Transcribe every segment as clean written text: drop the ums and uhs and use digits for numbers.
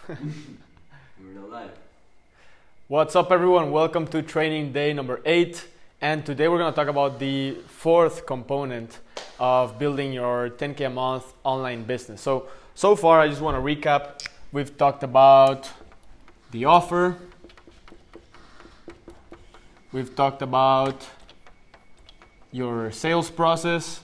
We're not live. What's up, everyone? Welcome to training day number 8. And today we're going to talk about the fourth component of building your 10K a month online business. So far, I just want to recap. We've talked about the offer. We've talked about your sales process.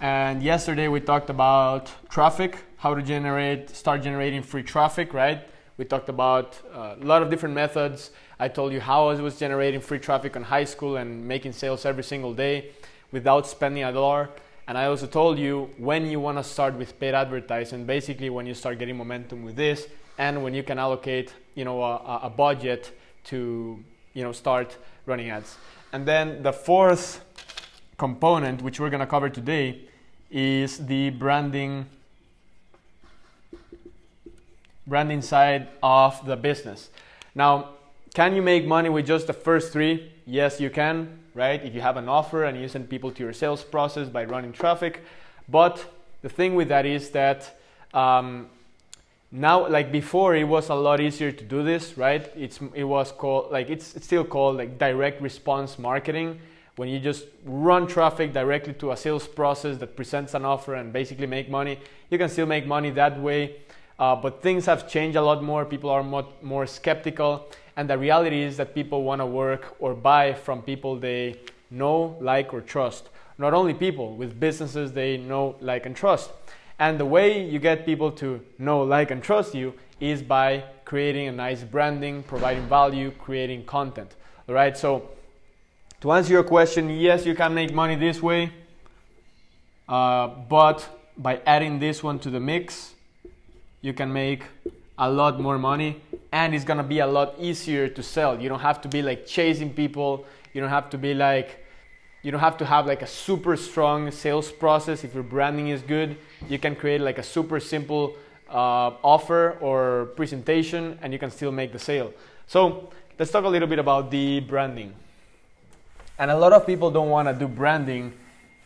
And yesterday we talked about traffic, how to start generating free traffic, right? We talked about a lot of different methods. I told you how I was generating free traffic on high school and making sales every single day without spending a dollar. And I also told you when you want to start with paid advertising, basically when you start getting momentum with this and when you can allocate, a budget to, start running ads. And then the fourth component, which we're going to cover today, is the branding side of the business. Now, can you make money with just the first three? Yes, you can, right? If you have an offer and you send people to your sales process by running traffic. But the thing with that is that now, like before, it was a lot easier to do this, right? It's still called like direct response marketing, when you just run traffic directly to a sales process that presents an offer and basically make money. You can still make money that way, but things have changed a lot more. People are more skeptical, and the reality is that people want to work or buy from people they know, like, or trust. Not only people, with businesses they know, like, and trust. And the way you get people to know, like, and trust you is by creating a nice branding, providing value, creating content. All right, so to answer your question, yes, you can make money this way, but by adding this one to the mix, you can make a lot more money, and it's gonna be a lot easier to sell. You don't have to be like chasing people. You don't have to have like a super strong sales process. If your branding is good, you can create like a super simple offer or presentation, and you can still make the sale. So let's talk a little bit about the branding. And a lot of people don't want to do branding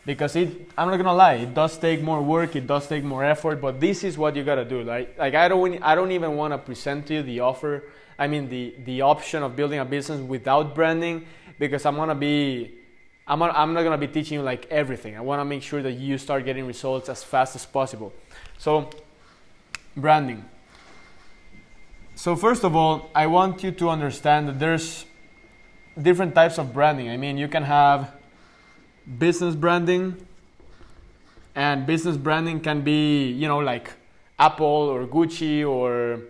because I'm not gonna lie, it does take more work, it does take more effort, but this is what you gotta do. Like I don't even want to present to you the offer. The option of building a business without branding, because I'm not gonna be teaching you like everything. I want to make sure that you start getting results as fast as possible. So, branding. So first of all, I want you to understand that there's different types of branding. You can have business branding, and business branding can be, like Apple or Gucci or,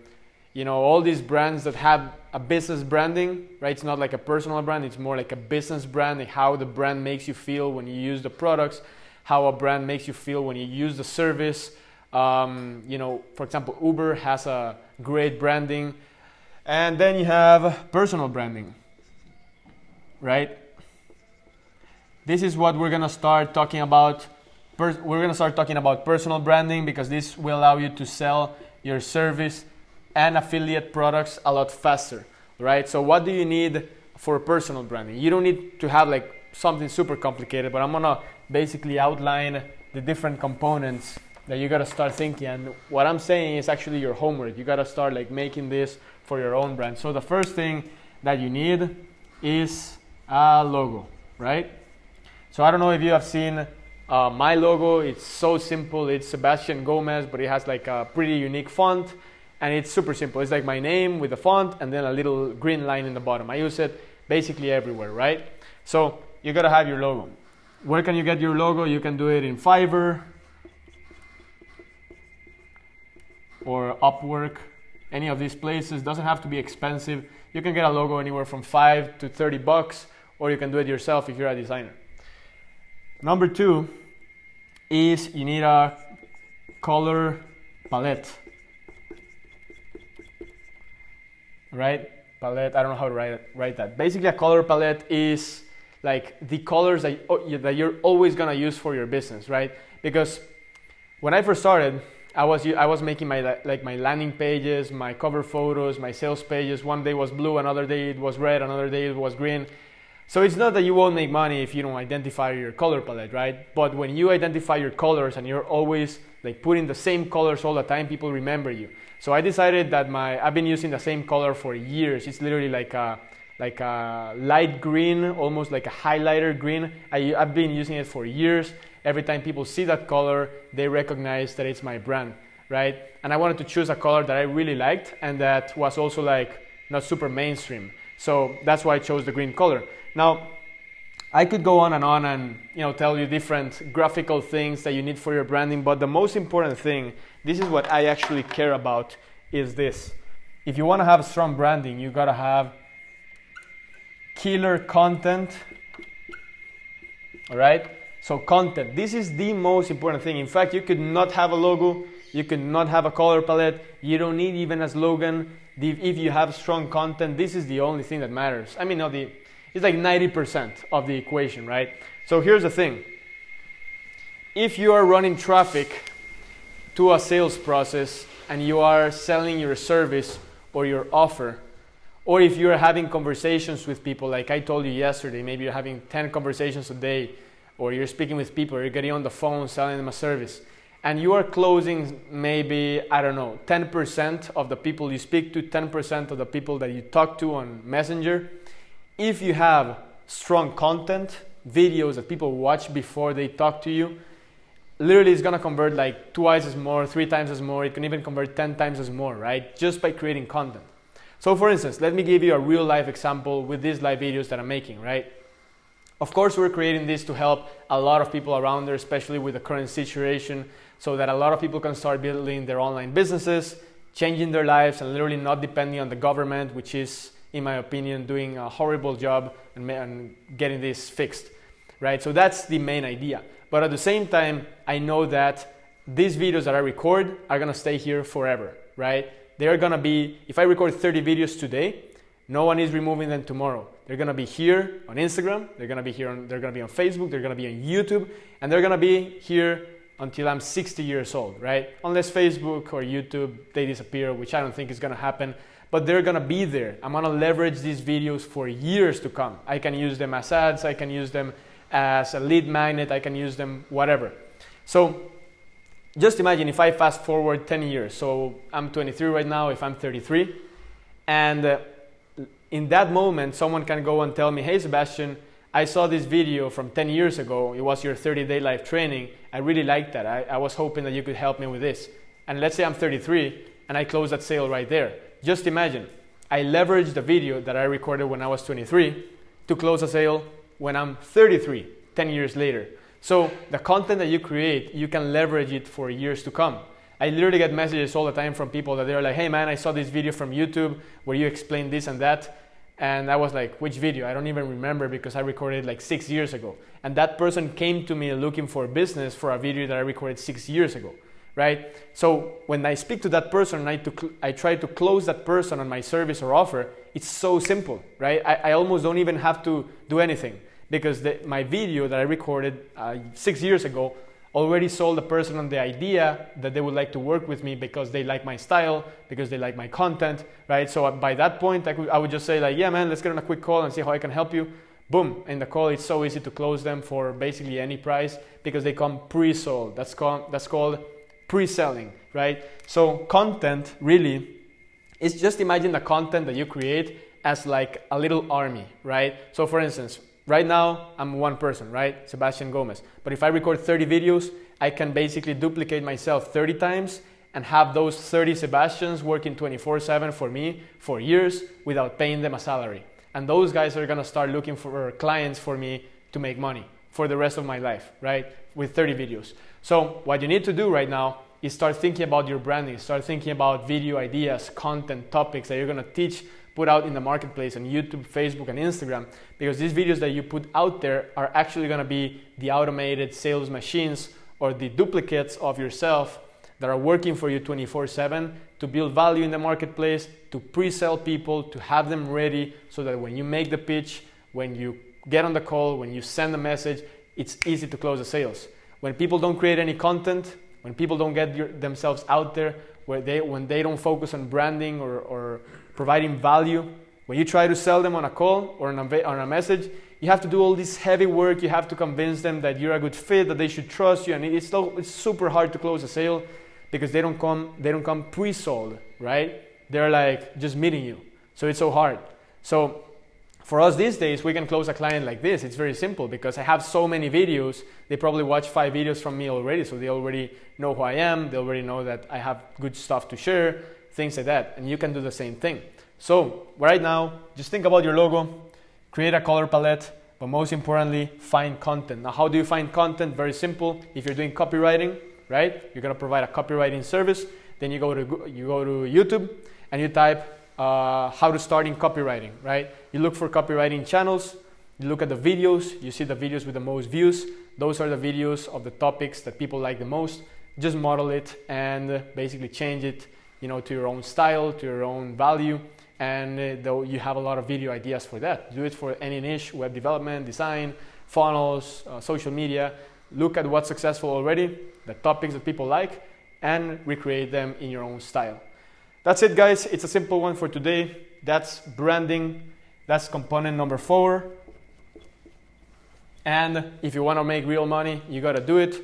all these brands that have a business branding, right? It's not like a personal brand, it's more like a business brand, like how the brand makes you feel when you use the products, how a brand makes you feel when you use the service. For example, Uber has a great branding. And then you have personal branding, right? This is what we're gonna start talking about. We're gonna start talking about personal branding, because this will allow you to sell your service and affiliate products a lot faster, right? So what do you need for personal branding? You don't need to have like something super complicated, but I'm gonna basically outline the different components that you gotta start thinking. And what I'm saying is actually your homework. You gotta start like making this for your own brand. So the first thing that you need is a logo, right? So I don't know if you have seen my logo. It's so simple. It's Sebastian Gomez, but it has like a pretty unique font, and it's super simple. It's like my name with the font and then a little green line in the bottom. I use it basically everywhere, right? So you gotta have your logo. Where can you get your logo? You can do it in Fiverr or Upwork. Any of these places. Doesn't have to be expensive. You can get a logo anywhere from $5 to $30, or you can do it yourself if you're a designer. Number 2 is you need a color palette. Right? Palette, I don't know how to write that. Basically, a color palette is like the colors that you're always gonna use for your business, right? Because when I first started, I was making my landing pages, my cover photos, my sales pages. One day was blue, another day it was red, another day it was green. So it's not that you won't make money if you don't identify your color palette, right? But when you identify your colors and you're always like putting the same colors all the time, people remember you. So I decided that I've been using the same color for years. It's literally like a light green, almost like a highlighter green. I've been using it for years. Every time people see that color, they recognize that it's my brand, right? And I wanted to choose a color that I really liked and that was also like not super mainstream. So that's why I chose the green color. Now, I could go on and tell you different graphical things that you need for your branding, but the most important thing, this is what I actually care about, is this. If you want to have strong branding, you got to have killer content. All right? So content, this is the most important thing. In fact, you could not have a logo, you could not have a color palette, you don't need even a slogan. If you have strong content, this is the only thing that matters. I mean, it's like 90% of the equation, right? So here's the thing. If you are running traffic to a sales process and you are selling your service or your offer, or if you're having conversations with people, like I told you yesterday, maybe you're having 10 conversations a day, or you're speaking with people, or you're getting on the phone, selling them a service, and you are closing maybe, 10% of the people you speak to, 10% of the people that you talk to on Messenger. If you have strong content, videos that people watch before they talk to you, literally it's gonna convert like twice as more, 3 times as more. It can even convert 10 times as more, right? Just by creating content. So for instance, let me give you a real life example with these live videos that I'm making, right? Of course, we're creating this to help a lot of people around there, especially with the current situation, so that a lot of people can start building their online businesses, changing their lives, and literally not depending on the government, which is, in my opinion, doing a horrible job and getting this fixed, right? So that's the main idea. But at the same time, I know that these videos that I record are gonna stay here forever, right? They're gonna be, if I record 30 videos today, no one is removing them tomorrow. They're gonna be here on Instagram, they're gonna be on Facebook, they're gonna be on YouTube, and they're gonna be here until I'm 60 years old, right? Unless Facebook or YouTube, they disappear, which I don't think is gonna happen, but they're gonna be there. I'm gonna leverage these videos for years to come. I can use them as ads, I can use them as a lead magnet, I can use them whatever. So just imagine if I fast forward 10 years. So I'm 23 right now, if I'm 33, and in that moment, someone can go and tell me, hey, Sebastian, I saw this video from 10 years ago. It was your 30-day live training. I really liked that. I was hoping that you could help me with this. And let's say I'm 33 and I close that sale right there. Just imagine, I leveraged the video that I recorded when I was 23 to close a sale when I'm 33, 10 years later. So the content that you create, you can leverage it for years to come. I literally get messages all the time from people that they're like, hey man, I saw this video from YouTube where you explained this and that. And I was like, which video? I don't even remember because I recorded like 6 years ago. And that person came to me looking for business for a video that I recorded 6 years ago, right? So when I speak to that person and I try to close that person on my service or offer, it's so simple, right? I almost don't even have to do anything because my video that I recorded 6 years ago already sold the person on the idea that they would like to work with me because they like my style, because they like my content, right? So by that point, I would just say like, yeah, man, let's get on a quick call and see how I can help you. Boom, in the call, it's so easy to close them for basically any price because they come pre-sold. That's called pre-selling, right? So content really is just imagine the content that you create as like a little army, right? So for instance, right now, I'm one person, right? Sebastian Gomez. But if I record 30 videos, I can basically duplicate myself 30 times and have those 30 Sebastians working 24/7 for me for years without paying them a salary. And those guys are gonna start looking for clients for me to make money for the rest of my life, right? With 30 videos. So what you need to do right now is start thinking about your branding, start thinking about video ideas, content, topics that you're gonna teach, put out in the marketplace on YouTube, Facebook, and Instagram, because these videos that you put out there are actually going to be the automated sales machines or the duplicates of yourself that are working for you 24/7 to build value in the marketplace, to pre-sell people, to have them ready so that when you make the pitch, when you get on the call, when you send a message, it's easy to close the sales. When people don't create any content, when people don't get themselves out there, when they don't focus on branding or providing value, when you try to sell them on a call or on a message, you have to do all this heavy work. You have to convince them that you're a good fit, that they should trust you, and it's super hard to close a sale because they don't come pre-sold, right? They're like just meeting you, so it's so hard. So for us these days, we can close a client like this. It's very simple because I have so many videos. They probably watch 5 videos from me already, so they already know who I am. They already know that I have good stuff to share, things like that, and you can do the same thing. So right now, just think about your logo, create a color palette, but most importantly, find content. Now, how do you find content? Very simple. If you're doing copywriting, right, you're gonna provide a copywriting service. Then you go to YouTube and you type how to start in copywriting, right? You look for copywriting channels. You look at the videos. You see the videos with the most views. Those are the videos of the topics that people like the most. Just model it and basically change it, to your own style, to your own value. And though you have a lot of video ideas for that, do it for any niche: web development, design, funnels, social media. Look at what's successful already, the topics that people like, and recreate them in your own style. That's it, guys. It's a simple one for today. That's branding. That's component number 4. And if you want to make real money, you got to do it.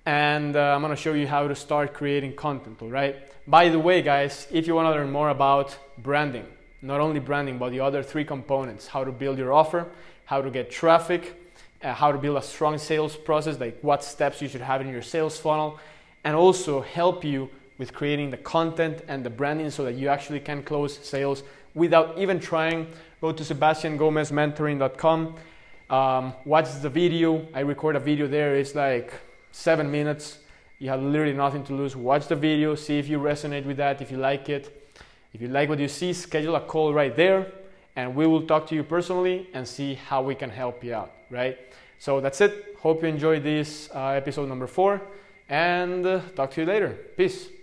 And I'm going to show you how to start creating content, all right? By the way, guys, if you want to learn more about branding, not only branding, but the other 3 components: how to build your offer, how to get traffic, how to build a strong sales process, like what steps you should have in your sales funnel, and also help you with creating the content and the branding so that you actually can close sales without even trying, go to sebastiangomezmentoring.com. Watch the video. I record a video there. It's like 7 minutes. You have literally nothing to lose. Watch the video, see if you resonate with that, if you like it. If you like what you see, schedule a call right there, and we will talk to you personally and see how we can help you out, right? So that's it. Hope you enjoyed this episode number 4, and talk to you later. Peace.